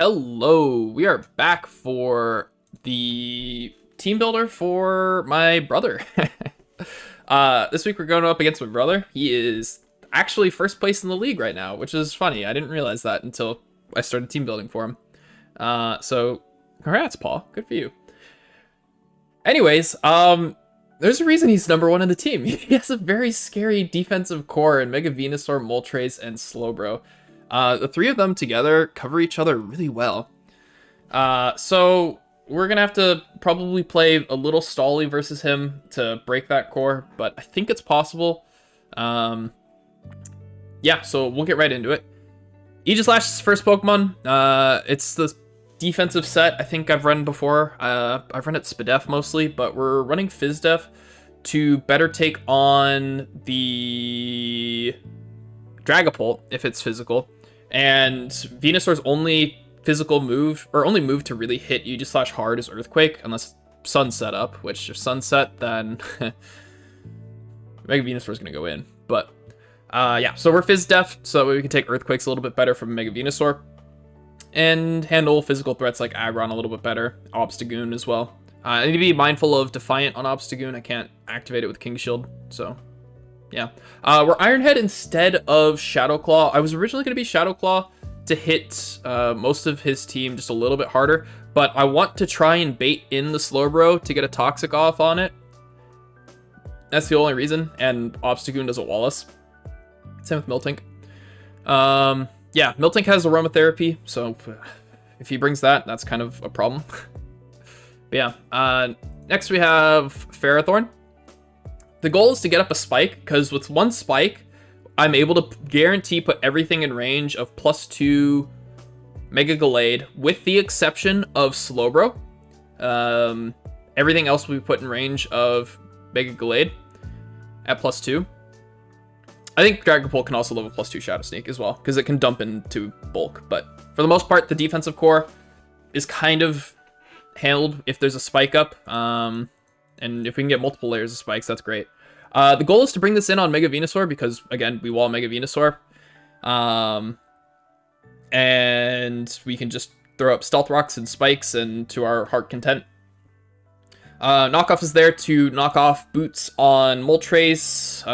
Hello, we are back for the team builder for my brother. This week we're going up against my brother. He is actually first place in the league right now, which is funny. I didn't realize that until I started team building for him. So congrats, Paul. Good for you. Anyways, there's a reason he's number one in the team. He has a very scary defensive core in Mega Venusaur, Moltres, and Slowbro. The three of them together cover each other really well. So we're gonna have to probably play a little stally versus him to break that core, but I think it's possible. Yeah, so we'll get right into it. Aegislash is first Pokemon. It's the defensive set I think I've run before. I've run it Spadef mostly, but we're running Fizdef to better take on the Dragapult if it's physical. And Venusaur's only physical move, or only move to really hit Aegislash hard is Earthquake, unless Sunset up, which if Sunset, then Mega Venusaur's gonna go in. But yeah, so we're Fizdef, so that way we can take Earthquakes a little bit better from Mega Venusaur, and handle physical threats like Aggron a little bit better, Obstagoon as well. I need to be mindful of Defiant on Obstagoon. I can't activate it with King Shield, so yeah. We're Ironhead instead of Shadow Claw. I was originally going to be Shadow Claw to hit most of his team just a little bit harder, but I want to try and bait in the Slowbro to get a Toxic off on it. That's the only reason, and Obstagoon doesn't wall us. Same with Miltank. Yeah, Miltank has Aromatherapy, so if he brings that, that's kind of a problem. But yeah, next we have Ferrothorn. The goal is to get up a Spike, because with one Spike, I'm able to guarantee put everything in range of +2 Mega Gallade, with the exception of Slowbro. Everything else will be put in range of Mega Gallade at +2. I think Dragapult can also level +2 Shadow Sneak as well, because it can dump into bulk. But for the most part, the defensive core is kind of handled if there's a Spike up. And if we can get multiple layers of spikes, that's great. The goal is to bring this in on Mega Venusaur because, again, we wall Mega Venusaur. And we can just throw up Stealth Rocks and Spikes and to our heart content. Knockoff is there to knock off Boots on Moltres.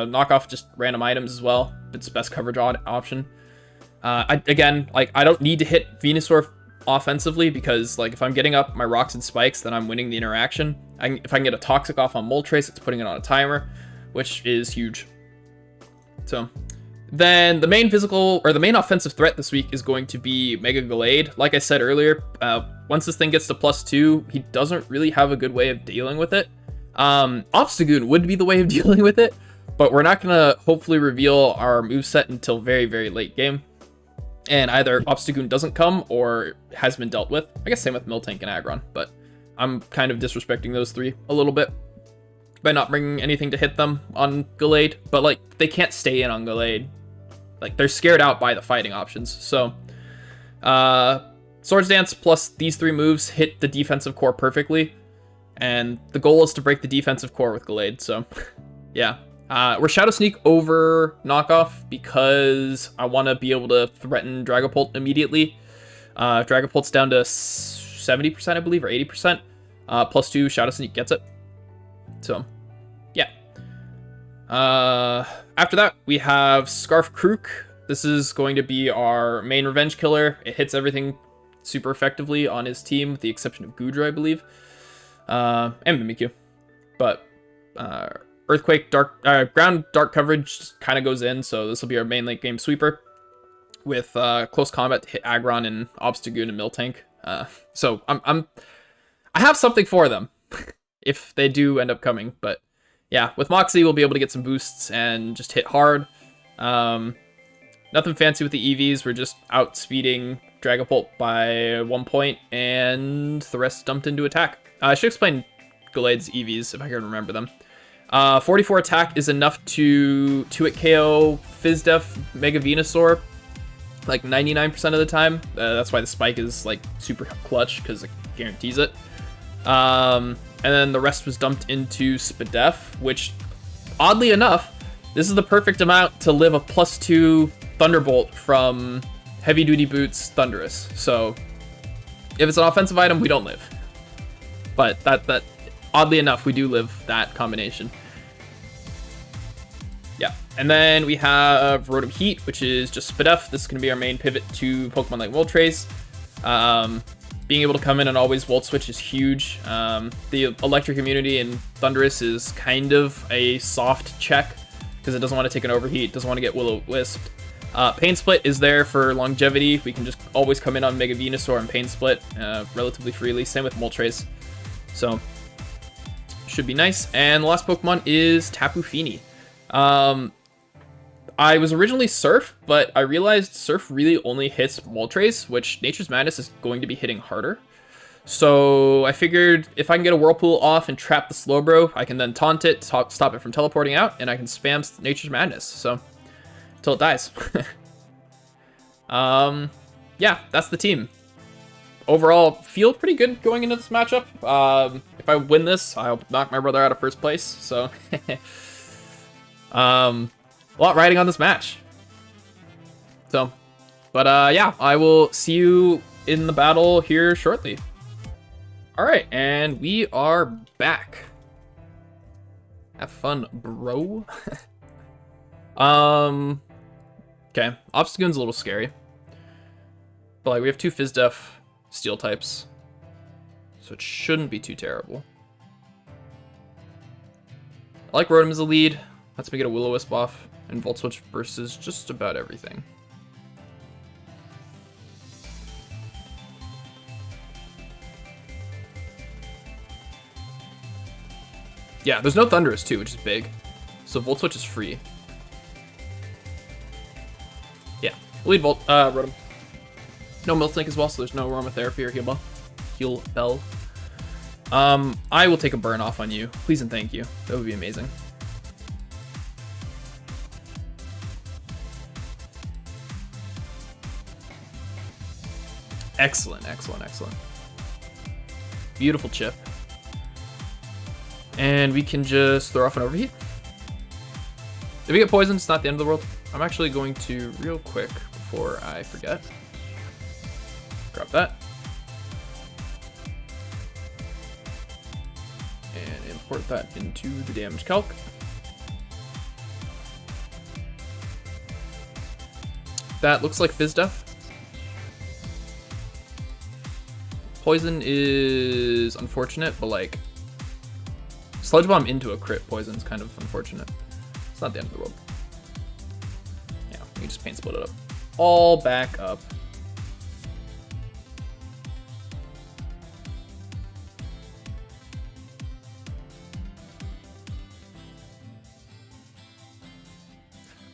Knock off just random items as well. It's the best coverage option. I don't need to hit Venusaur offensively because, like, if I'm getting up my rocks and spikes, then I'm winning the interaction. If I can get a Toxic off on Moltres, it's putting it on a timer, which is huge. So then the main offensive threat this week is going to be Mega Gallade. Like I said earlier, once this thing gets to +2, he doesn't really have a good way of dealing with it. Obstagoon would be the way of dealing with it, but we're not gonna hopefully reveal our moveset until very, very late game. And either Obstagoon doesn't come or has been dealt with. I guess same with Miltank and Aggron, but I'm kind of disrespecting those three a little bit by not bringing anything to hit them on Gallade. But, like, they can't stay in on Gallade. Like, they're scared out by the fighting options. So, Swords Dance plus these three moves hit the defensive core perfectly. And the goal is to break the defensive core with Gallade, so yeah. We're Shadow Sneak over Knockoff because I want to be able to threaten Dragapult immediately. Dragapult's down to 70%, I believe, or 80%. +2 Shadow Sneak gets it. So, yeah. After that, we have Scarf Krook. This is going to be our main revenge killer. It hits everything super effectively on his team, with the exception of Goodra, I believe. And Mimikyu. But, Earthquake, ground dark coverage kind of goes in, so this will be our main late game sweeper with close combat to hit Aggron and Obstagoon and Miltank. So I have something for them if they do end up coming. But yeah, with Moxie we'll be able to get some boosts and just hit hard. Nothing fancy with the EVs. We're just outspeeding Dragapult by 1 point, and the rest dumped into attack. I should explain Gallade's EVs if I can remember them. 44 attack is enough to 2-hit KO Fizdef Mega Venusaur like 99% of the time. That's why the Spike is like super clutch, because it guarantees it. And then the rest was dumped into Spadef, which, oddly enough, this is the perfect amount to live a +2 Thunderbolt from heavy duty boots, thunderous. So if it's an offensive item, we don't live. But that oddly enough, we do live that combination. Yeah, and then we have Rotom Heat, which is just Spadef. This is going to be our main pivot to Pokemon like Moltres. Being able to come in and always Volt Switch is huge. The Electric Immunity in Thundurus is kind of a soft check because it doesn't want to take an Overheat, doesn't want to get Will-O-Wisp. Pain Split is there for longevity. We can just always come in on Mega Venusaur and Pain Split relatively freely. Same with Moltres. So, should be nice. And the last Pokemon is Tapu Fini. I was originally Surf, but I realized Surf really only hits Moltres, which Nature's Madness is going to be hitting harder. So I figured if I can get a Whirlpool off and trap the Slowbro, I can then taunt it, stop it from teleporting out, and I can spam Nature's Madness, so until it dies. Yeah, that's the team. Overall, feel pretty good going into this matchup. If I win this, I'll knock my brother out of first place, so... a lot riding on this match. So, but yeah, I will see you in the battle here shortly. All right, and we are back. Have fun, bro. Okay, Obstagoon's a little scary. But like we have 2 Fizdef steel types. So it shouldn't be too terrible. I like Rotom as a lead. Lets me get a Will-O-Wisp off. And Volt Switch versus just about everything. Yeah, there's no Thundurus too, which is big. So Volt Switch is free. Yeah, lead Volt, Rotom. No Miltank as well, so there's no Aromatherapy or Heal Bell. I will take a burn off on you. Please and thank you. That would be amazing. Excellent, excellent, excellent. Beautiful chip. And we can just throw off an Overheat. If we get poisoned, it's not the end of the world. I'm actually going to, real quick, before I forget, grab that. And import that into the damage calc. That looks like Fizdef. Poison is unfortunate, but like Sludge Bomb into a crit poison is kind of unfortunate. It's not the end of the world. Yeah, we just Pain Split it up. All back up.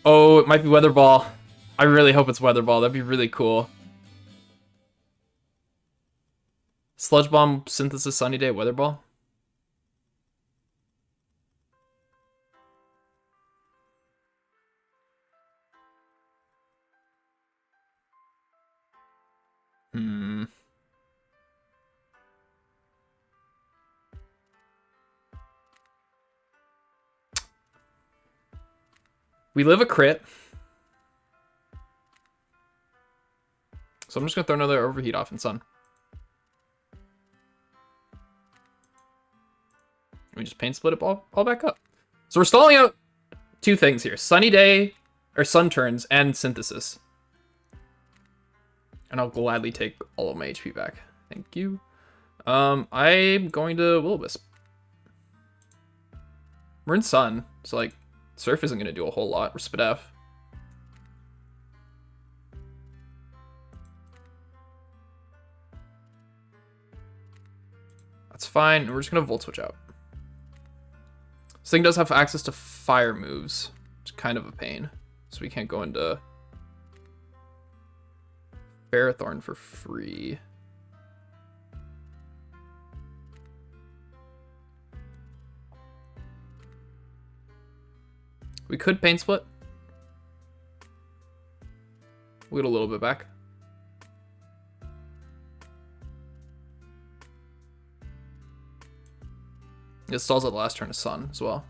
Oh, it might be Weather Ball. I really hope it's Weather Ball. That'd be really cool. Sludge Bomb, Synthesis, Sunny Day, Weather Ball. We live a crit. So I'm just gonna throw another Overheat off in Sun. We just Pain Split it all back up. So we're stalling out 2 things here. Sunny Day, or Sun Turns, and Synthesis. And I'll gladly take all of my HP back. Thank you. I'm going to Will-O-Wisp. We're in Sun, so like, Surf isn't gonna do a whole lot. We're Spadef. That's fine. We're just gonna Volt Switch out. This thing does have access to fire moves, which is kind of a pain. So we can't go into Ferrothorn for free. We could Pain Split. We'll get a little bit back. It stalls at the last turn of Sun as well.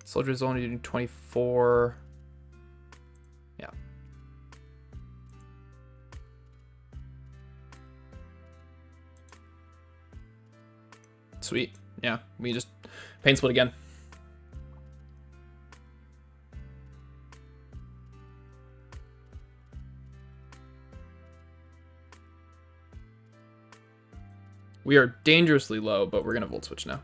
Soldier's only doing 24. Yeah. Sweet. Yeah, we just pain split again. We are dangerously low, but we're going to volt switch now.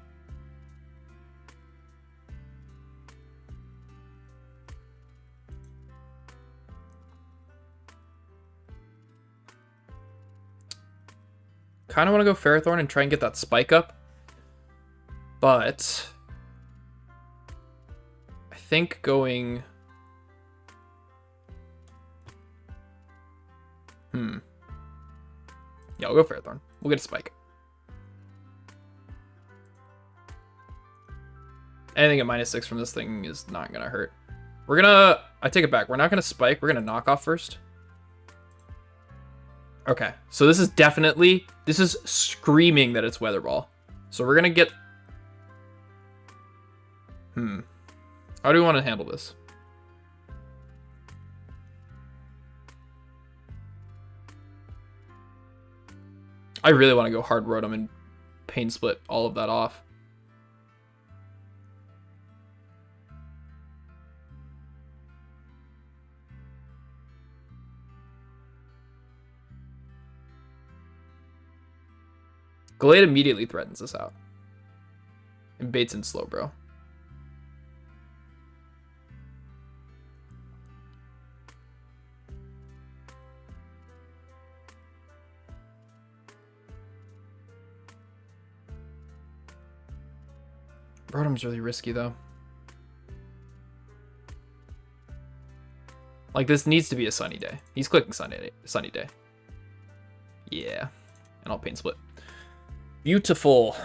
Kind of want to go Ferrothorn and try and get that spike up. But I think going... Yeah, we'll go Ferrothorn. We'll get a spike. Anything at -6 from this thing is not going to hurt. We're going to... I take it back. We're not going to spike. We're going to knock off first. Okay. So this is definitely... This is screaming that it's Weather Ball. So we're going to get... How do we want to handle this? I really want to go hard Rotom and pain split all of that off. Glade immediately threatens us out. And baits in Slowbro. Rotom's really risky, though. Like, this needs to be a sunny day. He's clicking sunny day. Yeah. And I'll pain split. Beautiful.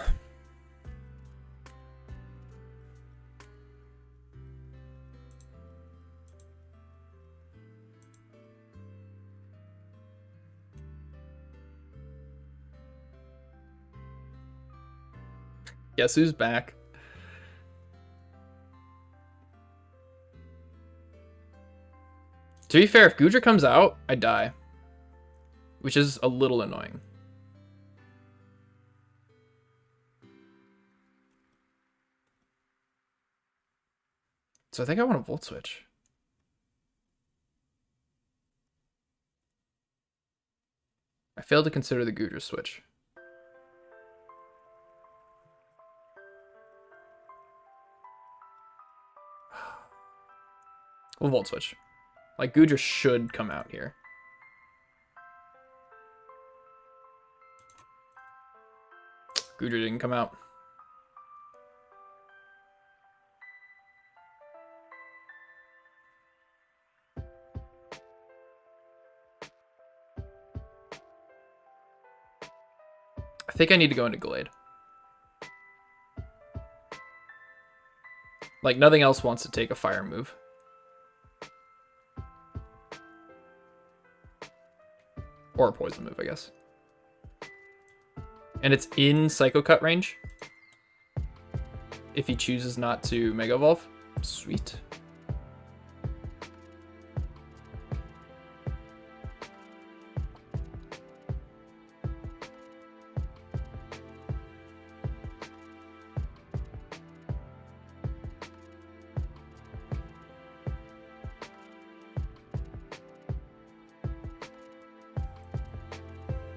Guess who's back? To be fair, if Goodra comes out, I die. Which is a little annoying. So I think I want to Volt Switch. I failed to consider the Goodra switch. We'll Volt Switch. Like, Goodra should come out here. Goodra didn't come out. I think I need to go into Glade. Like, nothing else wants to take a fire move. Or a poison move, I guess. And it's in Psycho Cut range. If he chooses not to Mega Evolve. Sweet.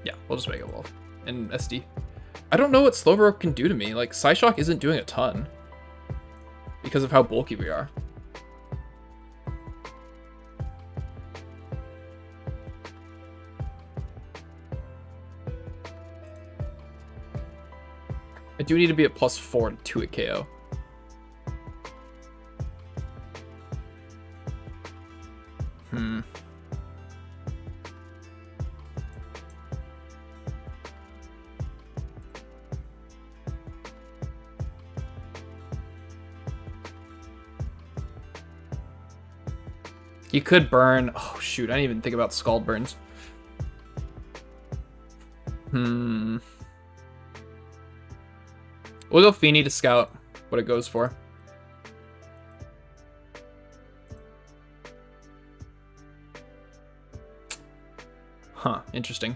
Yeah, we'll just Mega Evolve. And SD. I don't know what Slowbro can do to me. Like, Psyshock isn't doing a ton. Because of how bulky we are. I do need to be at +4 to a KO. You could burn. Oh, shoot. I didn't even think about Scald Burns. We'll go Feeny to scout what it goes for. Huh, interesting.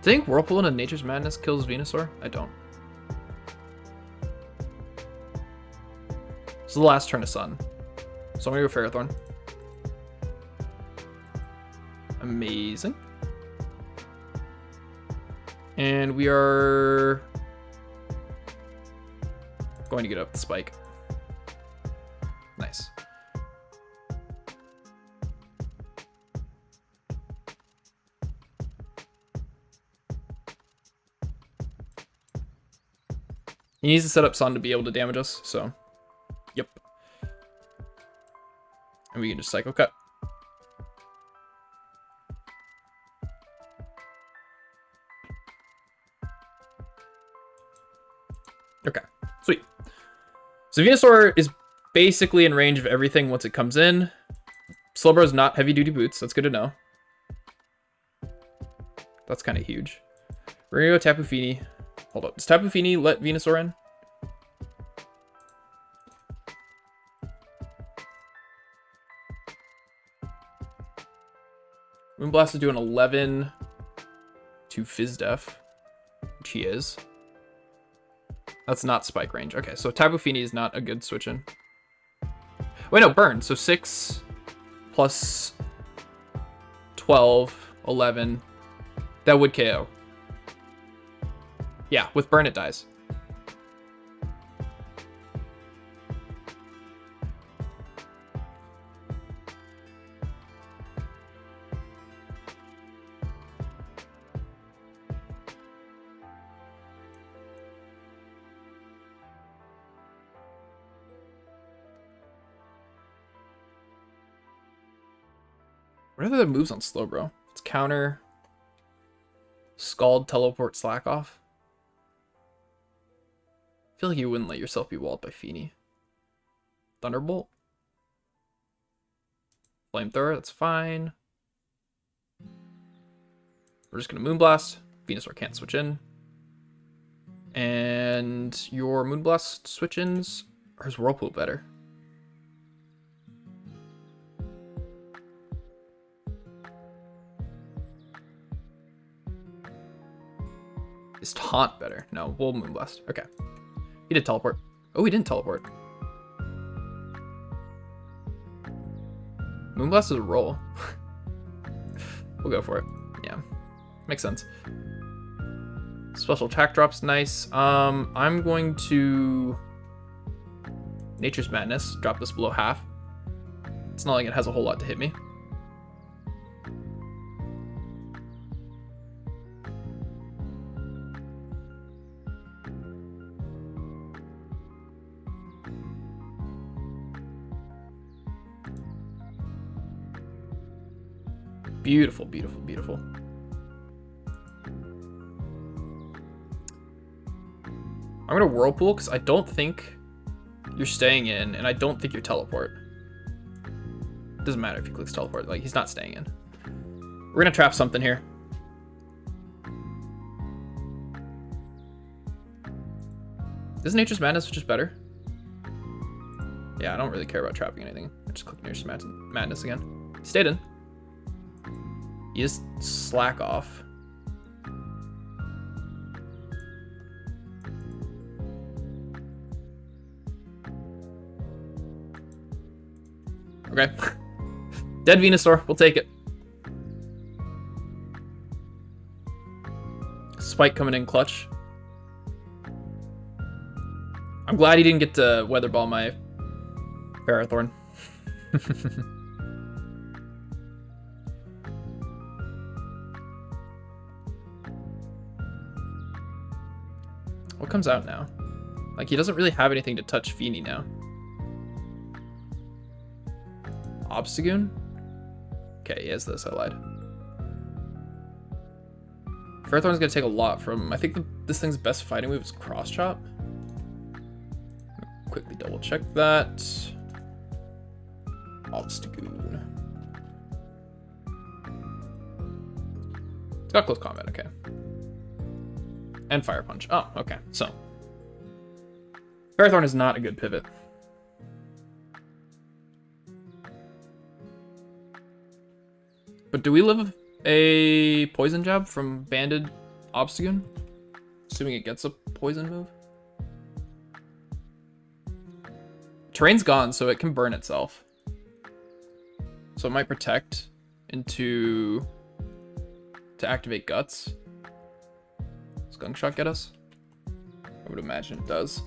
Do you think Whirlpool into Nature's Madness kills Venusaur? I don't. This is the last turn of Sun. So I'm gonna go Ferrothorn. Amazing. And we are going to get up the Spike. Nice. He needs to set up Sun to be able to damage us, so yep. And we can just Psycho Cut. Okay, sweet. So Venusaur is basically in range of everything once it comes in. Slowbro's not heavy-duty boots. That's good to know. That's kind of huge. We're going to go Tapu Fini. Hold up. Does Tapu Fini let Venusaur in? Moonblast is doing 11 to Fizdef, which he is. That's not Spike range. Okay, so Tapu Fini is not a good switch in. Wait, no, Burn. So 6 plus 12, 11. That would KO. Yeah, with Burn it dies. What are the moves on Slowbro? It's counter, Scald, Teleport, Slack off. I feel like you wouldn't let yourself be walled by Fini. Thunderbolt. Flamethrower, that's fine. We're just gonna Moonblast. Venusaur can't switch in. And your Moonblast switch-ins, or is Whirlpool better? Is Taunt better? No, we'll Moonblast. Okay. He did Teleport. Oh, he didn't Teleport. Moonblast is a roll. We'll go for it. Yeah. Makes sense. Special attack drop's nice. I'm going to Nature's Madness. Drop this below half. It's not like it has a whole lot to hit me. Beautiful, beautiful, beautiful. I'm gonna Whirlpool because I don't think you're staying in, and I don't think you're Teleport. Doesn't matter if he clicks Teleport, like he's not staying in. We're gonna trap something here. Is Nature's Madness which is better? Yeah, I don't really care about trapping anything. I just click Nature's Madness again. Stayed in. You just slack off. Okay. Dead Venusaur, we'll take it. Spike coming in clutch. I'm glad he didn't get to Weather Ball my Ferrothorn. What comes out now? Like, he doesn't really have anything to touch Fini now. Obstagoon? Okay, he has this, I lied. Ferrothorn's gonna take a lot from... I think this thing's best fighting move is Cross Chop. Quickly double check that. Obstagoon. It's got close combat, okay. And Fire Punch. Oh, okay. So Parathorn is not a good pivot. But do we live a Poison Jab from Banded Obstagoon? Assuming it gets a poison move. Terrain's gone, so it can burn itself. So it might protect into to activate Guts. Does Gunk Shot get us? I would imagine it does.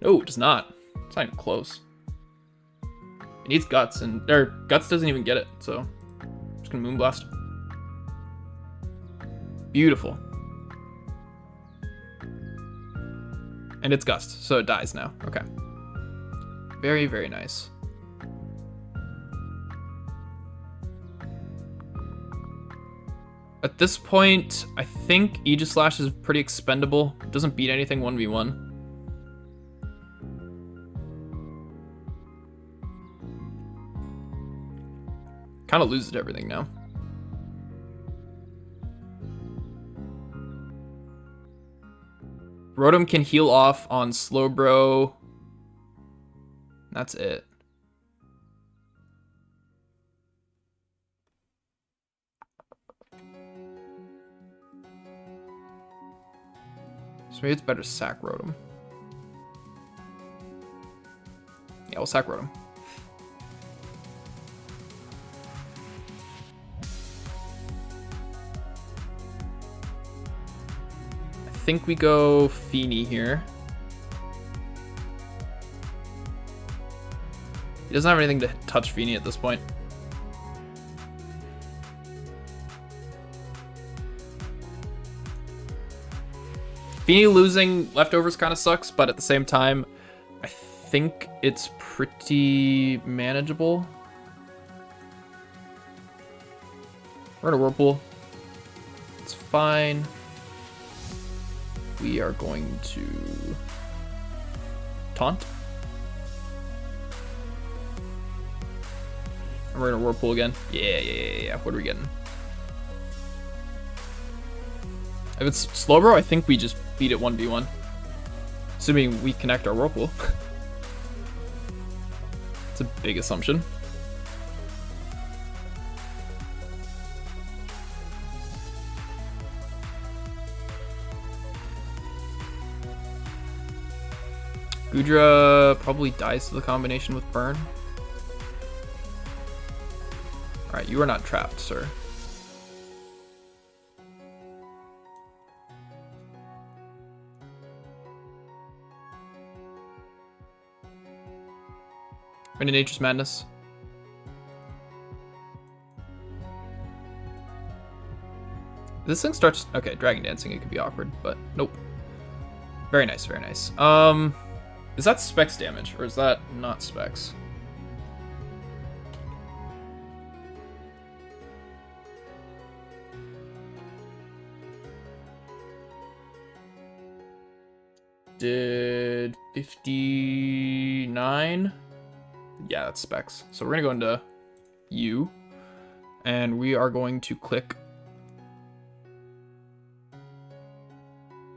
No, it does not. It's not even close. It needs Guts, and Guts doesn't even get it, so I'm just gonna Moonblast. Beautiful. And it's Gust, so it dies now. Okay. Very, very nice. At this point, I think Aegislash is pretty expendable. It doesn't beat anything 1v1. Kind of loses everything now. Rotom can heal off on Slowbro. That's it. So maybe it's better to sack Rotom. Yeah, we'll sack Rotom. I think we go Feeny here. He doesn't have anything to touch Feeny at this point. Feeny losing leftovers kind of sucks, but at the same time, I think it's pretty manageable. We're in a Whirlpool. It's fine. We are going to Taunt. And we're in a Whirlpool again. Yeah. What are we getting? If it's Slowbro, I think we just beat it 1v1. Assuming we connect our Whirlpool. It's a big assumption. Goodra probably dies to the combination with Burn. Alright, you are not trapped, sir. We're in Nature's Madness. This thing starts... Okay, Dragon Dancing, it could be awkward, but nope. Very nice, very nice. Is that Specs damage, or is that not Specs? Did 59? Yeah, that's Specs. So we're gonna go into U, and we are going to click.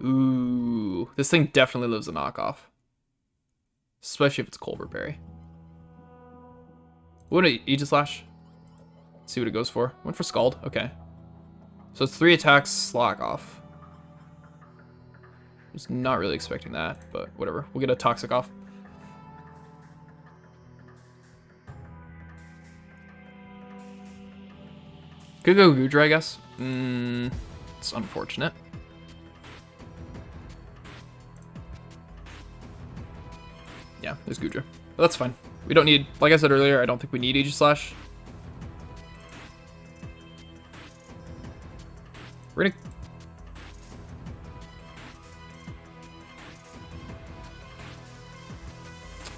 Ooh, this thing definitely lives a knockoff. Especially if it's Colbert Berry. What a Aegislash. See what it goes for. Went for Scald. Okay. So it's 3 attacks, Slack off. Was not really expecting that, but whatever. We'll get a Toxic off. Could go Goodra, I guess. It's unfortunate. Yeah, there's Goodra. But that's fine. We don't need, like I said earlier, I don't think we need Aegislash. We're gonna...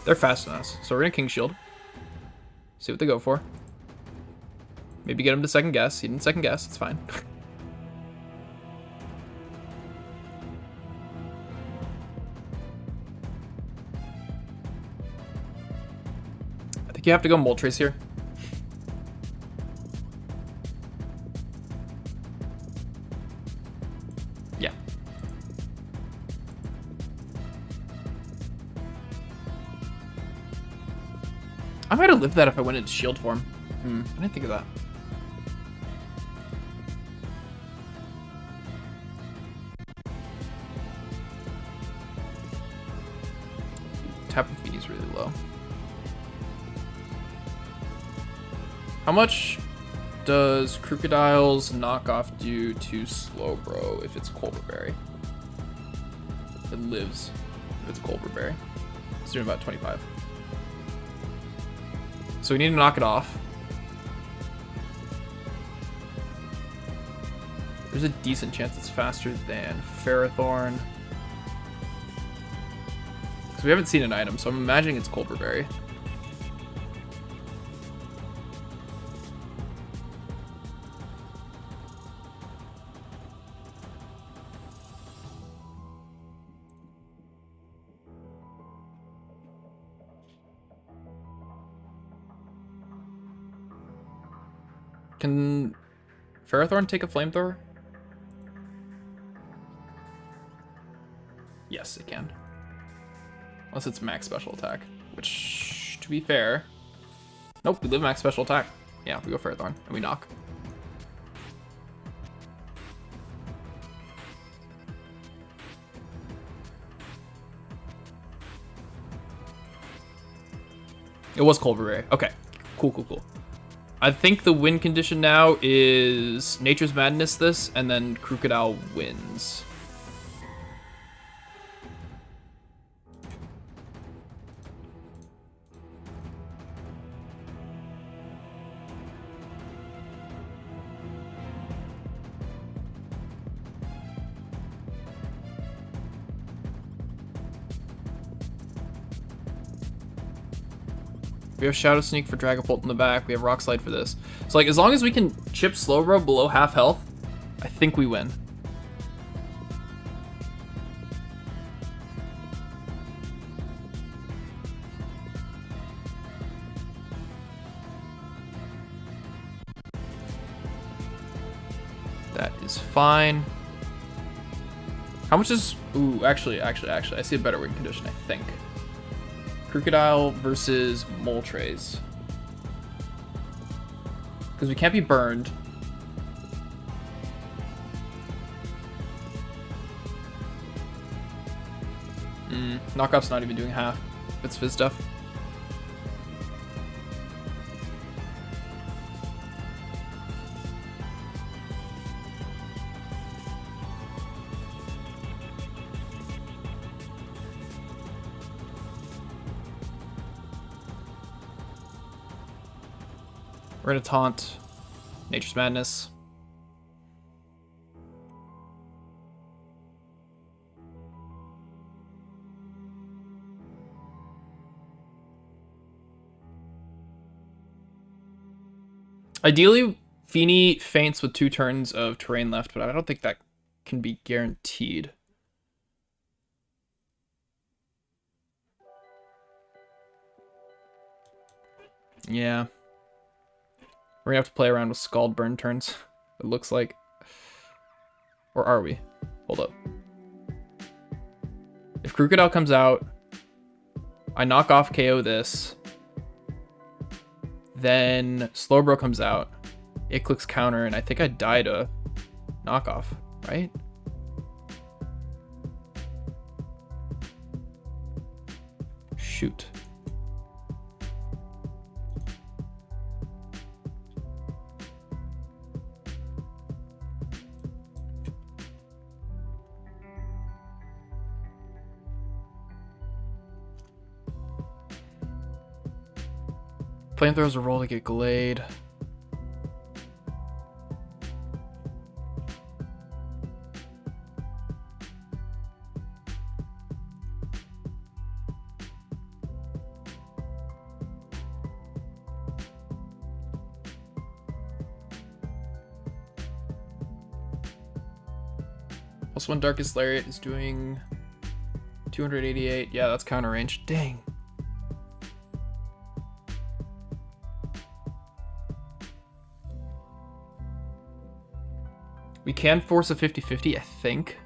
They're faster than us, so we're gonna King Shield. See what they go for. Maybe get him to second guess. He didn't second guess, it's fine. I think you have to go Moltres here. Yeah, I might have lived that if I went into shield form. I didn't think of that. Tapping speed is really low. How much does Crocodile's knockoff do to Slowbro if it's Colberberry? It lives if it's Colberberry. It's doing about 25. So we need to knock it off. There's a decent chance it's faster than Ferrothorn. Because we haven't seen an item, so I'm imagining it's Colberberry. Can Ferrothorn take a flamethrower? Yes, it can. Unless it's max special attack, which, to be fair... Nope, we live max special attack. Yeah, we go Ferrothorn, and we knock. It was Colberberry. Okay, cool. I think the win condition now is Nature's Madness this, and then Crocodile wins. We have Shadow Sneak for Dragapult in the back. We have Rock Slide for this. So, like, as long as we can chip Slowbro below half health, I think we win. That is fine. How much is... Ooh, actually, I see a better win condition, I think. Crocodile versus Moltres. Because we can't be burned. Knockoff's not even doing half. It's Fizz stuff. We're gonna taunt Nature's Madness. Ideally, Feeny faints with 2 turns of terrain left, but I don't think that can be guaranteed. Yeah. We're gonna have to play around with Scald Burn turns, it looks like. Or are we? Hold up. If Crocodile comes out, I knock off KO this. Then Slowbro comes out. It clicks counter, and I think I die to knockoff, right? Shoot. Flamethrower's a roll to get Glade. +1 Darkest Lariat is doing 288. Yeah, that's counter range. Dang. We can force a 50-50, I think.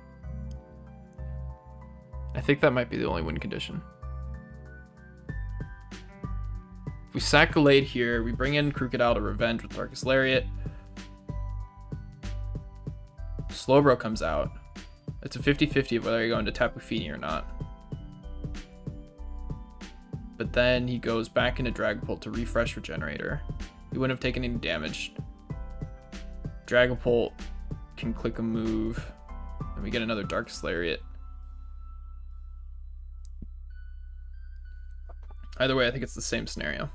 I think that might be the only win condition. If we sack Gallade here, we bring in Crocodile to revenge with Darkest Lariat. Slowbro comes out. It's a 50-50 of whether you're going to Tapu Fini or not. But then he goes back into Dragapult to refresh Regenerator. He wouldn't have taken any damage. Dragapult can click a move. And we get another Darkest Lariat. Either way, I think it's the same scenario.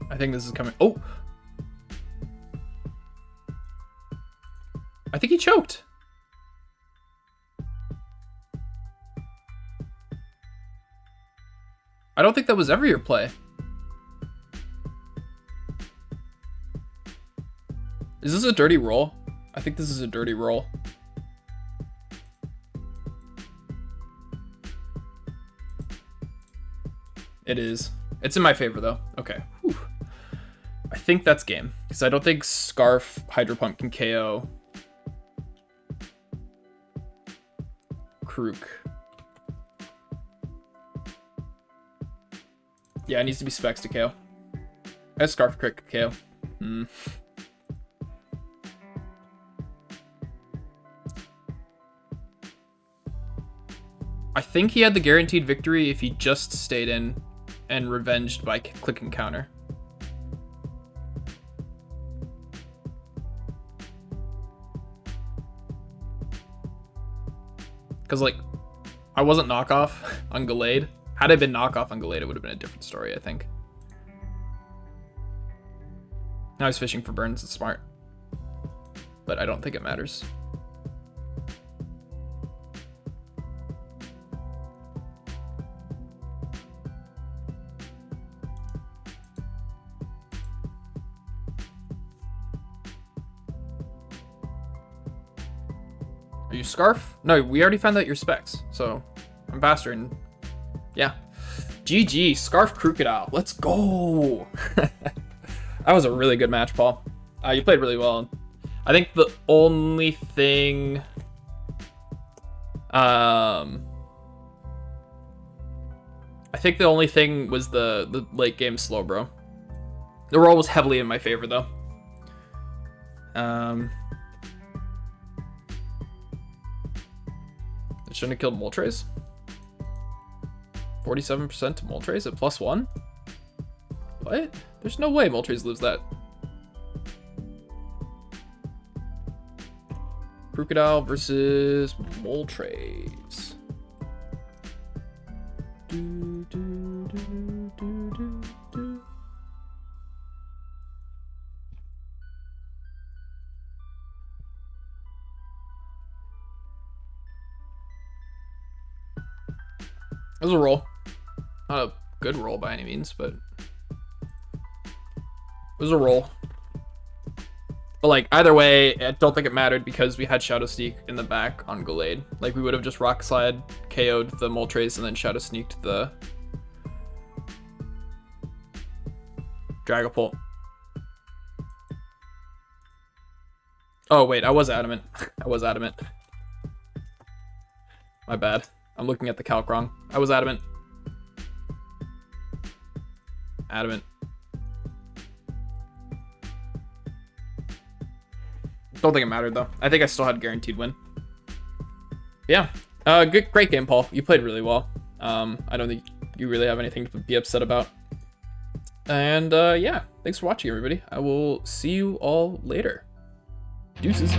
I think this is coming. Oh! I think he choked. I don't think that was ever your play. Is this a dirty roll? I think this is a dirty roll. It is. It's in my favor, though. Okay. Whew. I think that's game. Because I don't think Scarf Hydro Pump can KO Krook. Yeah, it needs to be Specs to KO. That's Scarf Crit KO. I think he had the guaranteed victory if he just stayed in and revenged by click and counter. Because, like, I wasn't knockoff on Gallade. Had I been knockoff on Gallade, it would have been a different story, I think. Now he's fishing for burns, it's smart. But I don't think it matters. Are you Scarf? No, we already found out your Specs, so I'm faster and yeah. GG, Scarf Crocodile. Let's go. That was a really good match, Paul. You played really well. I think the only thing I think the only thing was the late game slow, bro. The roll was heavily in my favor though. It shouldn't have killed Moltres. 47% to Moltres at +1? What? There's no way Moltres lives that. Crocodile versus Moltres. Do, do, do, do, do, do. It was a roll. Not a good roll by any means, but it was a roll. But like either way, I don't think it mattered because we had Shadow Sneak in the back on Gallade. Like we would have just Rock Slide, KO'd the Moltres, and then Shadow Sneaked the Dragapult. Oh wait, I was adamant. I was adamant. My bad. I'm looking at the calc wrong. I was adamant. Adamant. Don't think it mattered though. I think I still had guaranteed win. Yeah. Great game, Paul. You played really well. I don't think you really have anything to be upset about. And yeah, thanks for watching, everybody. I will see you all later. Deuces.